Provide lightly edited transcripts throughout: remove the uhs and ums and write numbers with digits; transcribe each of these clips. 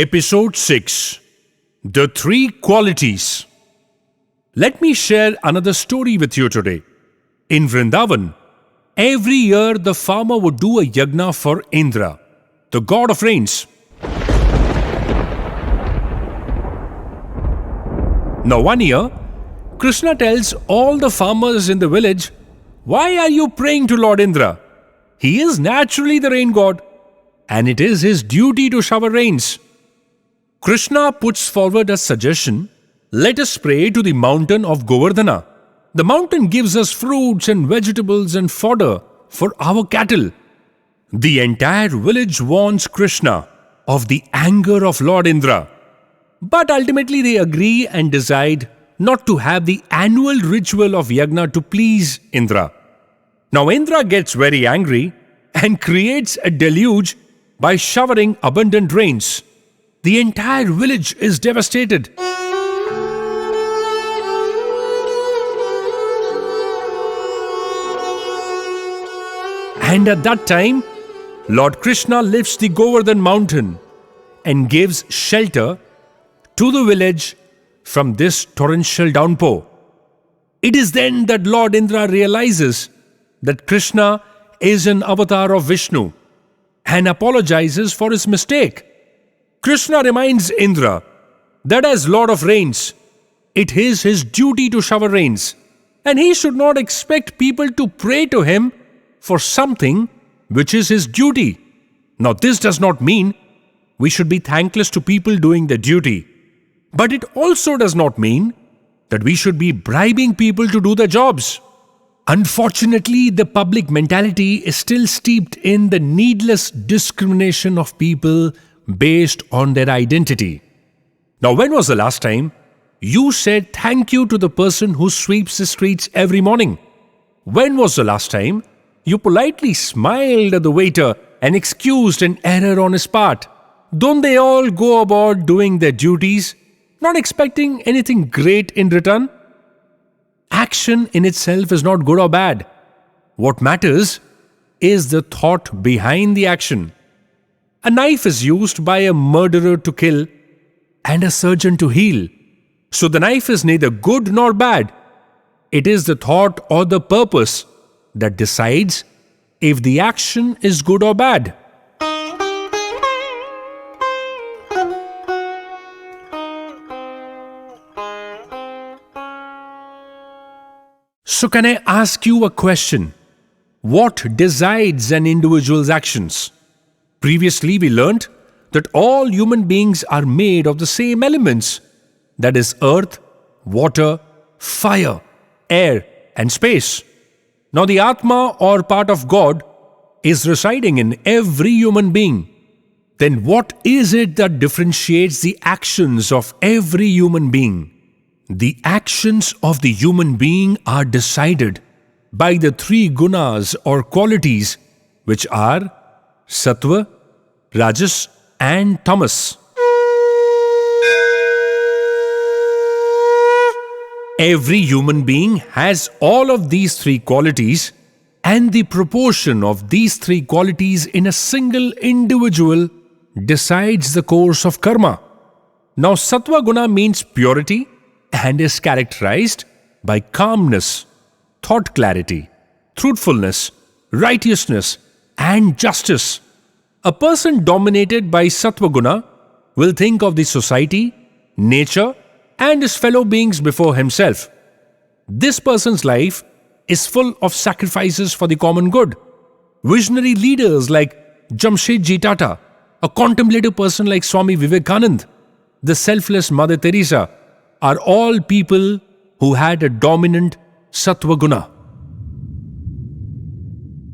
Episode 6 The Three Qualities. Let me share another story with you today. In Vrindavan, every year the farmer would do a yagna for Indra, the god of rains. Now one year, Krishna tells all the farmers in the village, "Why are you praying to Lord Indra? He is naturally the rain god, and it is his duty to shower rains." Krishna puts forward a suggestion, let us pray to the mountain of Govardhana. The mountain gives us fruits and vegetables and fodder for our cattle. The entire village warns Krishna of the anger of Lord Indra. But ultimately they agree and decide not to have the annual ritual of yagna to please Indra. Now Indra gets very angry and creates a deluge by showering abundant rains. The entire village is devastated. And at that time, Lord Krishna lifts the Govardhan mountain and gives shelter to the village from this torrential downpour. It is then that Lord Indra realizes that Krishna is an avatar of Vishnu and apologizes for his mistake. Krishna reminds Indra that as Lord of Rains, it is his duty to shower rains, and he should not expect people to pray to him for something which is his duty. Now, this does not mean we should be thankless to people doing their duty, but it also does not mean that we should be bribing people to do their jobs. Unfortunately, the public mentality is still steeped in the needless discrimination of people based on their identity. Now, when was the last time you said thank you to the person who sweeps the streets every morning? When was the last time you politely smiled at the waiter and excused an error on his part? Don't they all go about doing their duties, not expecting anything great in return? Action in itself is not good or bad. What matters is the thought behind the action. A knife is used by a murderer to kill and a surgeon to heal. So the knife is neither good nor bad. It is the thought or the purpose that decides if the action is good or bad. So can I ask you a question? What decides an individual's actions? Previously, we learnt that all human beings are made of the same elements, that is earth, water, fire, air, and space. Now, the Atma or part of God is residing in every human being. Then what is it that differentiates the actions of every human being? The actions of the human being are decided by the three gunas or qualities, which are Sattva, Rajas, and Tamas. Every human being has all of these three qualities, and the proportion of these three qualities in a single individual decides the course of karma. Now, Sattva guna means purity and is characterized by calmness, thought clarity, truthfulness, righteousness, and justice. A person dominated by Sattva guna will think of the society, nature, and his fellow beings before himself. This person's life is full of sacrifices for the common good. Visionary leaders like Jamshedji Tata, a contemplative person like Swami Vivekanand, the selfless Mother Teresa, are all people who had a dominant Sattva guna.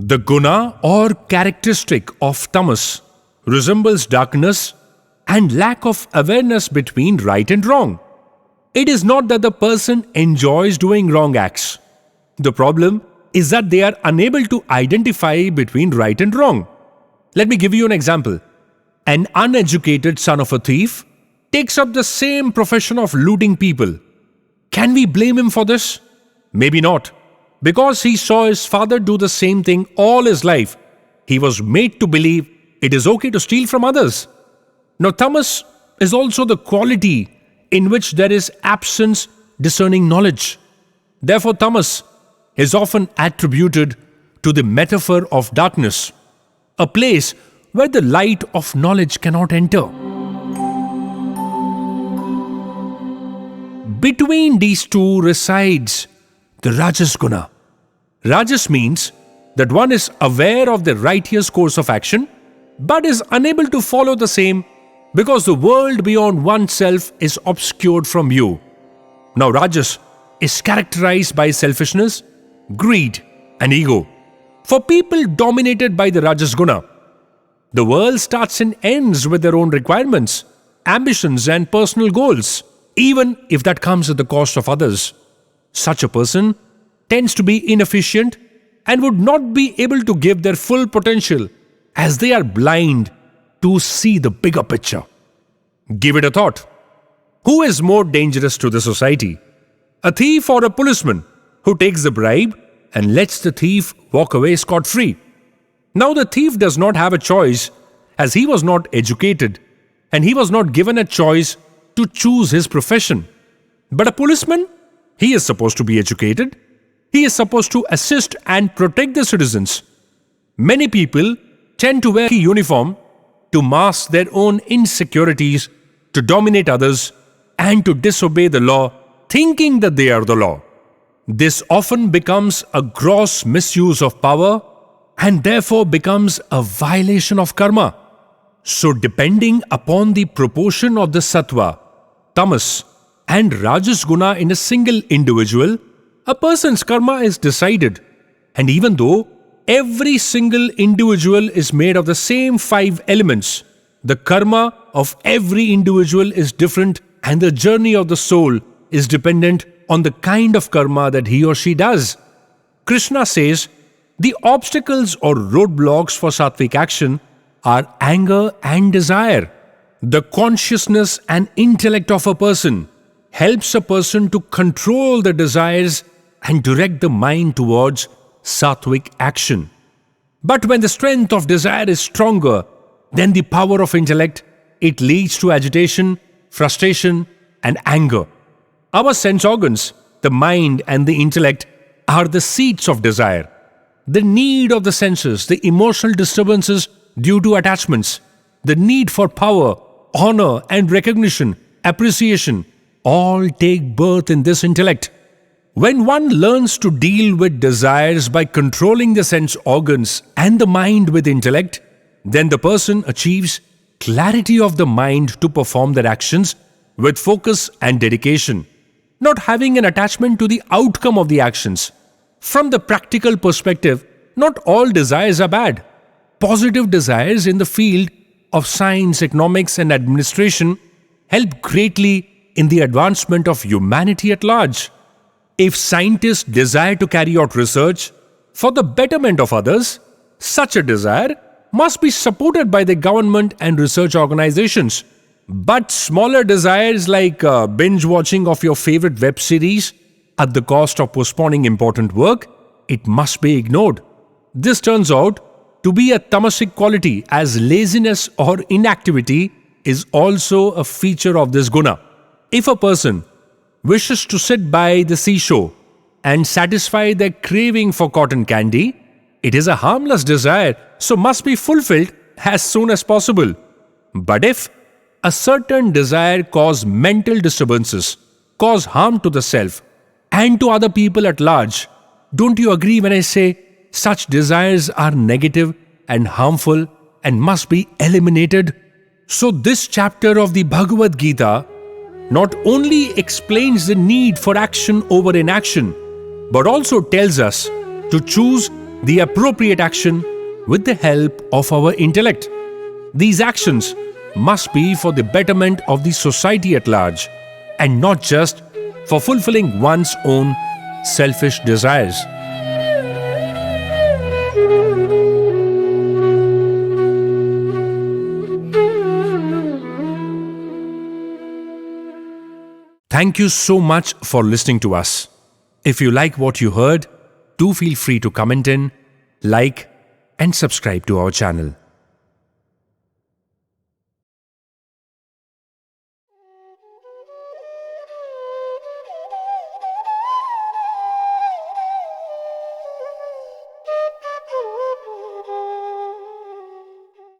The guna or characteristic of tamas resembles darkness and lack of awareness between right and wrong. It is not that the person enjoys doing wrong acts. The problem is that they are unable to identify between right and wrong. Let me give you an example. An uneducated son of a thief takes up the same profession of looting people. Can we blame him for this? Maybe not. Because he saw his father do the same thing all his life, he was made to believe it is okay to steal from others. Now, tamas is also the quality in which there is absence discerning knowledge. Therefore, tamas is often attributed to the metaphor of darkness, a place where the light of knowledge cannot enter. Between these two resides the rajas guna. Rajas means that one is aware of the righteous course of action, but is unable to follow the same because the world beyond oneself is obscured from view. Now, rajas is characterized by selfishness, greed, and ego. For people dominated by the rajas guna, the world starts and ends with their own requirements, ambitions, and personal goals, even if that comes at the cost of others. Such a person tends to be inefficient and would not be able to give their full potential as they are blind to see the bigger picture. Give it a thought. Who is more dangerous to the society? A thief or a policeman who takes the bribe and lets the thief walk away scot-free? Now, the thief does not have a choice as he was not educated and he was not given a choice to choose his profession. But a policeman, he is supposed to be educated. He is supposed to assist and protect the citizens. Many people tend to wear a uniform to mask their own insecurities, to dominate others, and to disobey the law, thinking that they are the law. This often becomes a gross misuse of power and therefore becomes a violation of karma. So, depending upon the proportion of the sattva, tamas, and rajas guna in a single individual, a person's karma is decided. And even though every single individual is made of the same 5 elements, the karma of every individual is different, and the journey of the soul is dependent on the kind of karma that he or she does. Krishna says, the obstacles or roadblocks for sattvic action are anger and desire. The consciousness and intellect of a person helps a person to control the desires and direct the mind towards sattvic action. But when the strength of desire is stronger than the power of intellect, it leads to agitation, frustration, and anger. Our sense organs, the mind and the intellect, are the seats of desire. The need of the senses, the emotional disturbances due to attachments, the need for power, honor and recognition, appreciation, all take birth in this intellect. When one learns to deal with desires by controlling the sense organs and the mind with intellect, then the person achieves clarity of the mind to perform their actions with focus and dedication, not having an attachment to the outcome of the actions. From the practical perspective, not all desires are bad. Positive desires in the field of science, economics, and administration help greatly in the advancement of humanity at large. If scientists desire to carry out research for the betterment of others, such a desire must be supported by the government and research organizations. But smaller desires like binge watching of your favorite web series at the cost of postponing important work, it must be ignored. This turns out to be a tamasic quality, as laziness or inactivity is also a feature of this guna. If a person wishes to sit by the seashore and satisfy their craving for cotton candy, it is a harmless desire, so must be fulfilled as soon as possible. But if a certain desire cause mental disturbances, cause harm to the self and to other people at large, don't you agree when I say such desires are negative and harmful and must be eliminated? So this chapter of the Bhagavad Gita not only explains the need for action over inaction, but also tells us to choose the appropriate action with the help of our intellect. These actions must be for the betterment of the society at large and not just for fulfilling one's own selfish desires. Thank you so much for listening to us. If you like what you heard, do feel free to comment in, like, and subscribe to our channel.